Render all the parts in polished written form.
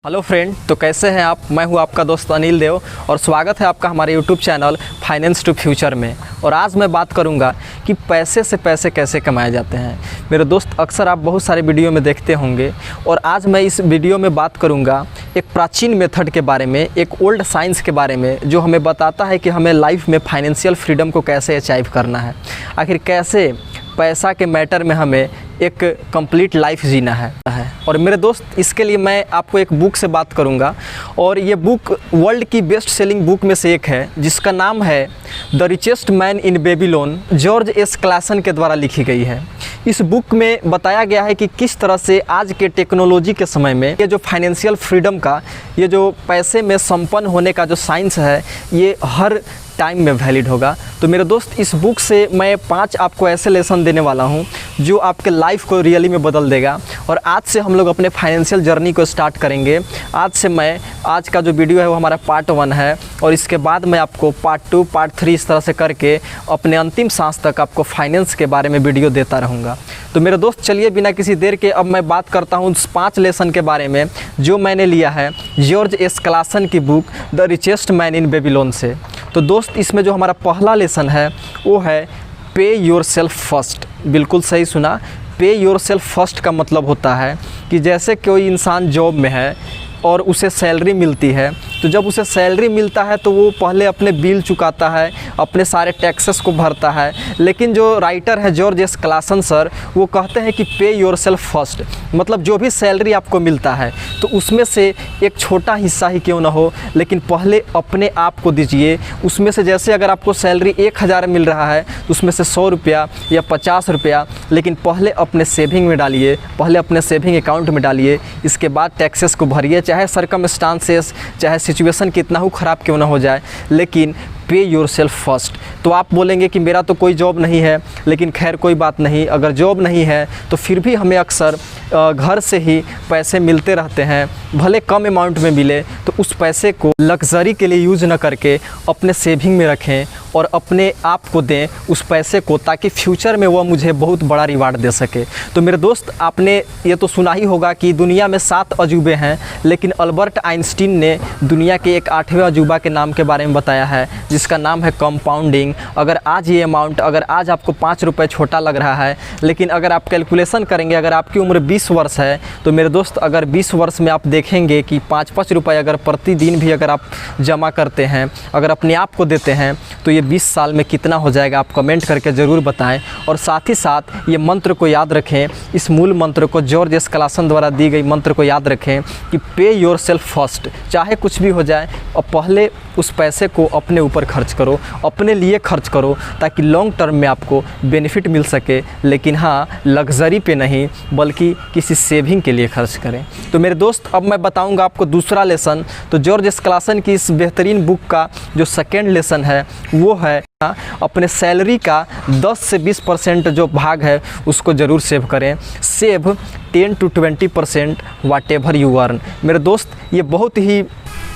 Hello friend, तो कैसे हैं आप। मैं हूं आपका दोस्त अनिल देव और स्वागत है आपका हमारे YouTube channel finance to future में। और आज मैं बात करूंगा कि पैसे से पैसे कैसे कमाए जाते हैं। मेरे दोस्त, अक्सर आप बहुत सारे वीडियो में देखते होंगे और आज मैं इस वीडियो में बात करूंगा एक प्राचीन मेथड के बारे में, एक ओल्ड साइंस के बारे में, जो हमें बताता है कि हमें लाइफ में फाइनेंशियल फ्रीडम को कैसे अचीव करना है। आखिर कैसे पैसा के मैटर में हमें एक कंप्लीट लाइफ जीना है। और मेरे दोस्त, इसके लिए मैं आपको एक बुक से बात करूंगा और ये बुक वर्ल्ड की बेस्ट सेलिंग बुक में से एक है, जिसका नाम है the richest man in Babylon, George S Klaasen के द्वारा लिखी गई है। इस बुक में बताया गया है कि किस तरह से आज के टेक्नोलॉजी के समय में ये जो फाइनेंशियल फ्रीडम का, ये जो पैसे में संपन्न होने का जो साइंस है, ये हर टाइम में वैलिड होगा। तो मेरे दोस्त, इस बुक से मैं 5 आपको ऐसे लेसन देने वाला हूं जो आपके लाइफ को रियली में बदल देगा। और आज से हम लोग अपने फाइनेंशियल जर्नी को स्टार्ट करेंगे। आज का जो वीडियो है वो हमारा पार्ट 1 है और इसके बाद मैं आपको पार्ट 2, पार्ट 3 इस तरह से करके अपने अंतिम सांस तक आपको फाइनेंस के बारे में वीडियो देता रहूँगा। तो मेरे दोस्त, चलिए बिना किसी देर के अब मैं बात करता हूँ उस 5 लेसन के बारे में जो मैंने लिया है जॉर्ज एस क्लासन की book the richest man in Babylon से। तो दोस्त, इसमें जो हमारा पहला लेसन है वो है पे योर सेल्फ फर्स्ट। बिल्कुल सही सुना, पे योर सेल्फ फर्स्ट का मतलब होता है कि जैसे कोई इंसान जॉब में है और उसे सैलरी मिलती है, तो जब उसे सैलरी मिलता है तो वो पहले अपने बिल चुकाता है, अपने सारे टैक्सेस को भरता है। लेकिन जो राइटर है जॉर्ज एस क्लासन सर, वो कहते हैं कि पे योर सेल्फ फर्स्ट, मतलब जो भी सैलरी आपको मिलता है तो उसमें से एक छोटा हिस्सा ही क्यों ना हो, लेकिन पहले अपने आप को दीजिए। उसमें से जैसे अगर आपको सैलरी 1000 मिल रहा है तो उसमें से 100 रुपया या 50 रुपया, लेकिन पहले अपने सेविंग में डालिए, पहले अपने सेविंग अकाउंट में डालिए। इसके बाद टैक्सेस को भरिए, चाहे सरकमस्टांसेस, चाहे सिचुएशन कितना ही ख़राब क्यों ना हो जाए, लेकिन पे योर सेल्फ फर्स्ट। तो आप बोलेंगे कि मेरा तो कोई जॉब नहीं है, लेकिन खैर कोई बात नहीं, अगर जॉब नहीं है तो फिर भी हमें अक्सर घर से ही पैसे मिलते रहते हैं, भले कम अमाउंट में मिले तो उस पैसे को लग्जरी के लिए यूज़ न करके अपने सेविंग में रखें और अपने आप को दें उस पैसे को, ताकि फ्यूचर में वह मुझे बहुत बड़ा रिवार्ड दे सके। तो मेरे दोस्त, आपने ये तो सुना ही होगा कि दुनिया में 7 अजूबे हैं, लेकिन अल्बर्ट आइंस्टीन ने दुनिया के एक 8वें अजूबा के नाम के बारे में बताया है, जिसका नाम है कंपाउंडिंग। अगर आज ये अमाउंट, अगर आज आपको 5 रुपये छोटा लग रहा है, लेकिन अगर आप कैलकुलेशन करेंगे, अगर आपकी उम्र 20 वर्ष है तो मेरे दोस्त, अगर 20 वर्ष में आप देखेंगे कि 5-5 रुपये अगर प्रतिदिन भी अगर आप जमा करते हैं, अगर अपने आप को देते हैं, तो ये 20 साल में कितना हो जाएगा, आप कमेंट करके ज़रूर बताएं। और साथ ही साथ ये मंत्र को याद रखें, इस मूल मंत्र को, जॉर्ज एस क्लासन द्वारा दी गई मंत्र को याद रखें कि पे योर सेल्फ फर्स्ट। चाहे कुछ भी हो जाए, और पहले उस पैसे को अपने ऊपर खर्च करो, अपने लिए खर्च करो, ताकि लॉन्ग टर्म में आपको बेनिफिट मिल सके। लेकिन हाँ, लग्जरी पे नहीं, बल्कि किसी सेविंग के लिए खर्च करें। तो मेरे दोस्त, अब मैं बताऊंगा आपको दूसरा लेसन। तो जॉर्ज एस क्लासन की इस बेहतरीन बुक का जो सेकेंड लेसन है वो है अपने सैलरी का 10 से 20% जो भाग है उसको ज़रूर सेव करें। Save 10 to 20% whatever you earn. मेरे दोस्त, ये बहुत ही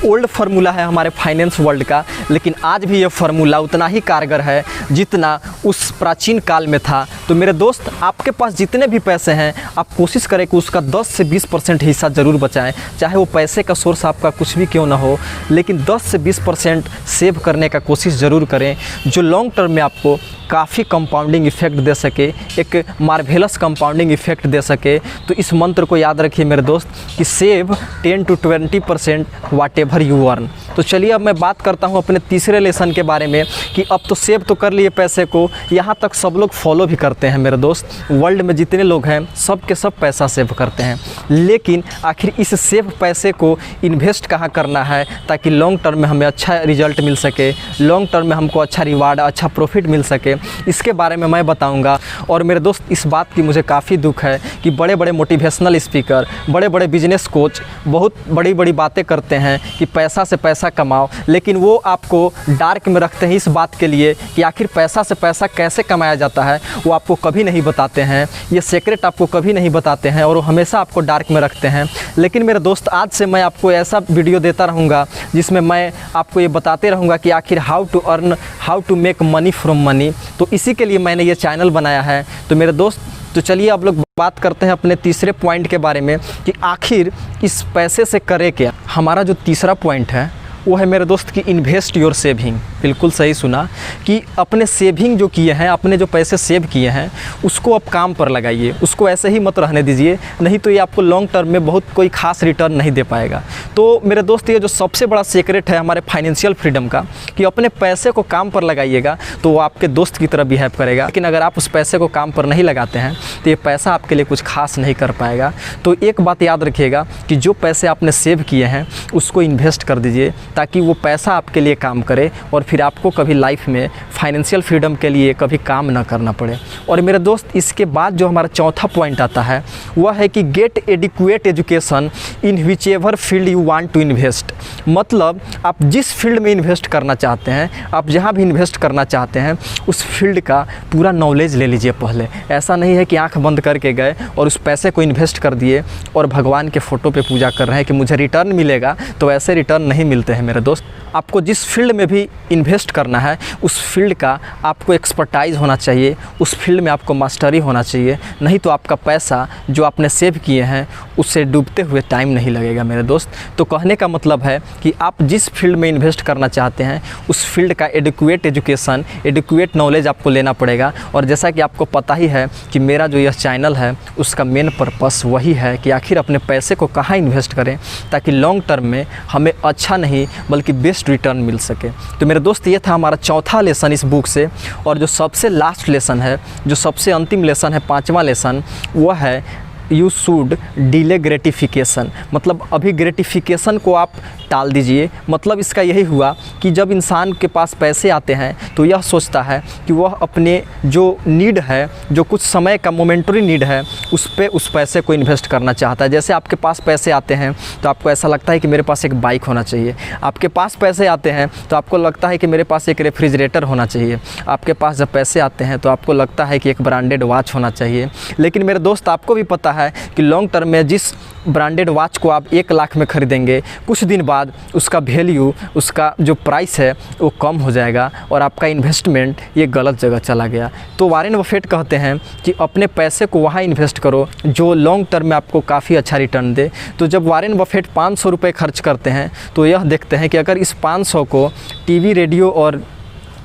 ओल्ड फार्मूला है हमारे फाइनेंस वर्ल्ड का, लेकिन आज भी ये फार्मूला उतना ही कारगर है जितना उस प्राचीन काल में था। तो मेरे दोस्त, आपके पास जितने भी पैसे हैं, आप कोशिश करें कि उसका 10 से 20% हिस्सा ज़रूर बचाएं। चाहे वो पैसे का सोर्स आपका कुछ भी क्यों ना हो, लेकिन 10 से 20% सेव करने का कोशिश ज़रूर करें, जो लॉन्ग टर्म में आपको काफ़ी कंपाउंडिंग इफेक्ट दे सके, एक मार्वेलस कंपाउंडिंग इफेक्ट दे सके। तो इस मंत्र को याद रखिए मेरे दोस्त कि save 10 to 20% whatever you earn. तो चलिए अब मैं बात करता हूँ अपने तीसरे लेसन के बारे में कि अब तो सेव तो कर लिए पैसे को, यहाँ तक सब लोग फॉलो भी करते हैं मेरे दोस्त। वर्ल्ड में जितने लोग हैं सब के सब पैसा सेव करते हैं, लेकिन आखिर इस सेव पैसे को इन्वेस्ट कहाँ करना है ताकि लॉन्ग टर्म में हमें अच्छा रिजल्ट मिल सके, लॉन्ग टर्म में हमको अच्छा रिवार्ड, अच्छा प्रॉफिट मिल सके, इसके बारे में मैं बताऊंगा। और मेरे दोस्त, इस बात की मुझे काफ़ी दुख है कि बड़े बड़े मोटिवेशनल स्पीकर, बड़े बड़े बिजनेस कोच बहुत बड़ी बड़ी बातें करते हैं कि पैसा से पैसा कमाओ, लेकिन वो आपको डार्क में रखते हैं इस बात के लिए कि आखिर पैसा से पैसा कैसे कमाया जाता है, वो आपको कभी नहीं बताते हैं। ये सीक्रेट आपको कभी नहीं बताते हैं और वो हमेशा आपको डार्क में रखते हैं। लेकिन मेरे दोस्त, आज से मैं आपको ऐसा वीडियो देता रहूँगा जिसमें मैं आपको ये बताते रहूँगा कि आखिर how to earn, how to make money from money. तो इसी के लिए मैंने ये चैनल बनाया है। तो मेरे दोस्त, तो चलिए अब लोग बात करते हैं अपने तीसरे पॉइंट के बारे में कि आखिर इस पैसे से करें क्या। हमारा जो तीसरा पॉइंट है वो है मेरे दोस्त कि इन्वेस्ट योर सेविंग। बिल्कुल सही सुना कि अपने सेविंग जो किए हैं, अपने जो पैसे सेव किए हैं उसको आप काम पर लगाइए, उसको ऐसे ही मत रहने दीजिए, नहीं तो ये आपको लॉन्ग टर्म में बहुत कोई खास रिटर्न नहीं दे पाएगा। तो मेरे दोस्त ये जो सबसे बड़ा सीक्रेट है हमारे फाइनेंशियल फ्रीडम का कि अपने पैसे को काम पर लगाइएगा तो वो आपके दोस्त की तरह बिहेव करेगा। लेकिन अगर आप उस पैसे को काम पर नहीं लगाते हैं तो ये पैसा आपके लिए कुछ खास नहीं कर पाएगा। तो एक बात याद रखिएगा कि जो पैसे आपने सेव किए हैं उसको इन्वेस्ट कर दीजिए ताकि वो पैसा आपके लिए काम करे और फिर आपको कभी लाइफ में फाइनेंशियल फ्रीडम के लिए कभी काम ना करना पड़े। और मेरे दोस्त इसके बाद जो हमारा चौथा पॉइंट आता है वह है कि get adequate education in whichever field you want to invest. मतलब आप जिस फील्ड में इन्वेस्ट करना चाहते हैं, आप जहाँ भी इन्वेस्ट करना चाहते हैं उस फील्ड का पूरा नॉलेज ले लीजिए पहले। ऐसा नहीं है कि आंख बंद करके गए और उस पैसे को इन्वेस्ट कर दिए और भगवान के फ़ोटो पे पूजा कर रहे हैं कि मुझे रिटर्न मिलेगा, तो ऐसे रिटर्न नहीं मिलते हैं मेरे दोस्त। आपको जिस फील्ड में भी इन्वेस्ट करना है उस फील्ड का आपको एक्सपर्टाइज होना चाहिए, उस फील्ड में आपको मास्टरी होना चाहिए, नहीं तो आपका पैसा जो आपने सेव किए हैं उससे डूबते हुए टाइम नहीं लगेगा मेरे दोस्त। तो कहने का मतलब है कि आप जिस फील्ड में इन्वेस्ट करना चाहते हैं उस फील्ड का एडिक्वेट एजुकेशन, एडिक्वेट नॉलेज आपको लेना पड़ेगा। और जैसा कि आपको पता ही है कि मेरा जो यह चैनल है उसका मेन पर्पस वही है कि आखिर अपने पैसे को कहाँ इन्वेस्ट करें ताकि लॉन्ग टर्म में हमें अच्छा नहीं बल्कि बेस्ट रिटर्न मिल सके। तो मेरे दोस्त ये था हमारा चौथा लेसन इस बुक से। और जो सबसे लास्ट लेसन है, जो सबसे अंतिम लेसन है, पांचवा लेसन, वह है यू शुड डिले ग्रेटिफिकेशन। मतलब अभी ग्रेटिफिकेशन को आप टाल दीजिए। मतलब इसका यही हुआ कि जब इंसान के पास पैसे आते हैं तो यह सोचता है कि वह अपने जो नीड है, जो कुछ समय का मोमेंटरी नीड है, उस पैसे को इन्वेस्ट करना चाहता है। जैसे आपके पास पैसे आते हैं तो आपको ऐसा लगता है कि मेरे पास एक बाइक होना चाहिए। आपके पास पैसे आते हैं तो आपको लगता है कि मेरे पास एक रेफ्रिजरेटर होना चाहिए। आपके पास जब पैसे आते हैं तो आपको लगता है कि एक ब्रांडेड वॉच होना चाहिए। लेकिन मेरे दोस्त आपको भी पता है कि लॉन्ग टर्म में जिस ब्रांडेड वॉच को आप 1 लाख में ख़रीदेंगे, कुछ दिन बाद उसका वैल्यू, उसका जो प्राइस है वो कम हो जाएगा और आपका इन्वेस्टमेंट ये गलत जगह चला गया। तो वॉरेन बफेट कहते हैं कि अपने पैसे को वहाँ इन्वेस्ट करो जो लॉन्ग टर्म में आपको काफ़ी अच्छा रिटर्न दे। तो जब वॉरेन बफेट 500 रुपये खर्च करते हैं तो यह देखते हैं कि अगर इस 500 को टीवी, रेडियो और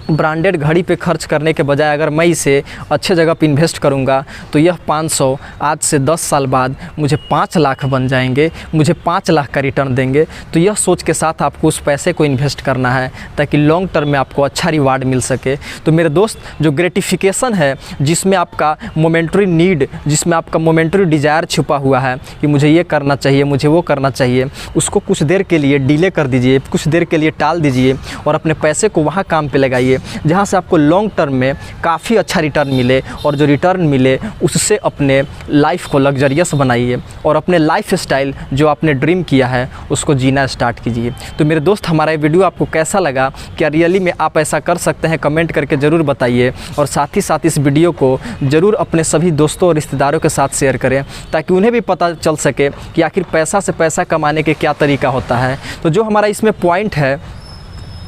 ब्रांडेड घड़ी पे खर्च करने के बजाय अगर मैं इसे अच्छे जगह पे इन्वेस्ट करूंगा तो यह 500 आज से 10 साल बाद मुझे 5 लाख बन जाएंगे, मुझे 5 लाख का रिटर्न देंगे। तो यह सोच के साथ आपको उस पैसे को इन्वेस्ट करना है ताकि लॉन्ग टर्म में आपको अच्छा रिवार्ड मिल सके। तो मेरे दोस्त, जो ग्रेटिफिकेशन है, जिसमें आपका मोमेंटरी नीड, जिसमें आपका मोमेंटरी डिज़ायर छुपा हुआ है कि मुझे ये करना चाहिए, मुझे वो करना चाहिए, उसको कुछ देर के लिए डिले कर दीजिए, कुछ देर के लिए टाल दीजिए और अपने पैसे को वहाँ काम पे लगाइए जहाँ से आपको लॉन्ग टर्म में काफ़ी अच्छा रिटर्न मिले। और जो रिटर्न मिले उससे अपने लाइफ को लग्जरियस बनाइए और अपने लाइफ स्टाइल जो आपने ड्रीम किया है उसको जीना स्टार्ट कीजिए। तो मेरे दोस्त, हमारा ये वीडियो आपको कैसा लगा? क्या रियली में आप ऐसा कर सकते हैं? कमेंट करके ज़रूर बताइए। और साथ ही साथ इस वीडियो को ज़रूर अपने सभी दोस्तों और रिश्तेदारों के साथ शेयर करें ताकि उन्हें भी पता चल सके कि आखिर पैसा से पैसा कमाने के क्या तरीका होता है। तो जो हमारा इसमें पॉइंट है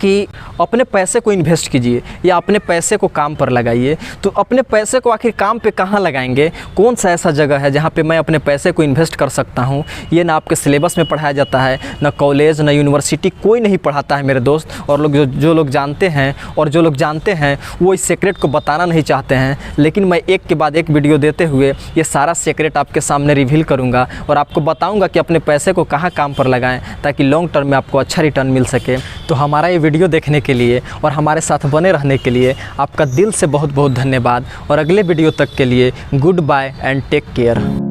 कि अपने पैसे को इन्वेस्ट कीजिए या अपने पैसे को काम पर लगाइए। तो अपने पैसे को आखिर काम पे कहाँ लगाएंगे? कौन सा ऐसा जगह है जहाँ पे मैं अपने पैसे को इन्वेस्ट कर सकता हूँ? ये ना आपके सिलेबस में पढ़ाया जाता है, ना कॉलेज, ना यूनिवर्सिटी, कोई नहीं पढ़ाता है मेरे दोस्त। और लोग जो लोग जानते हैं वो इस सीक्रेट को बताना नहीं चाहते हैं। लेकिन मैं एक के बाद एक वीडियो देते हुए ये सारा सीक्रेट आपके सामने रिवील करूँगा और आपको बताऊँगा कि अपने पैसे को कहाँ काम पर लगाएँ ताकि लॉन्ग टर्म में आपको अच्छा रिटर्न मिल सके। तो हमारा ये वीडियो देखने के लिए और हमारे साथ बने रहने के लिए आपका दिल से बहुत बहुत धन्यवाद। और अगले वीडियो तक के लिए goodbye and take care.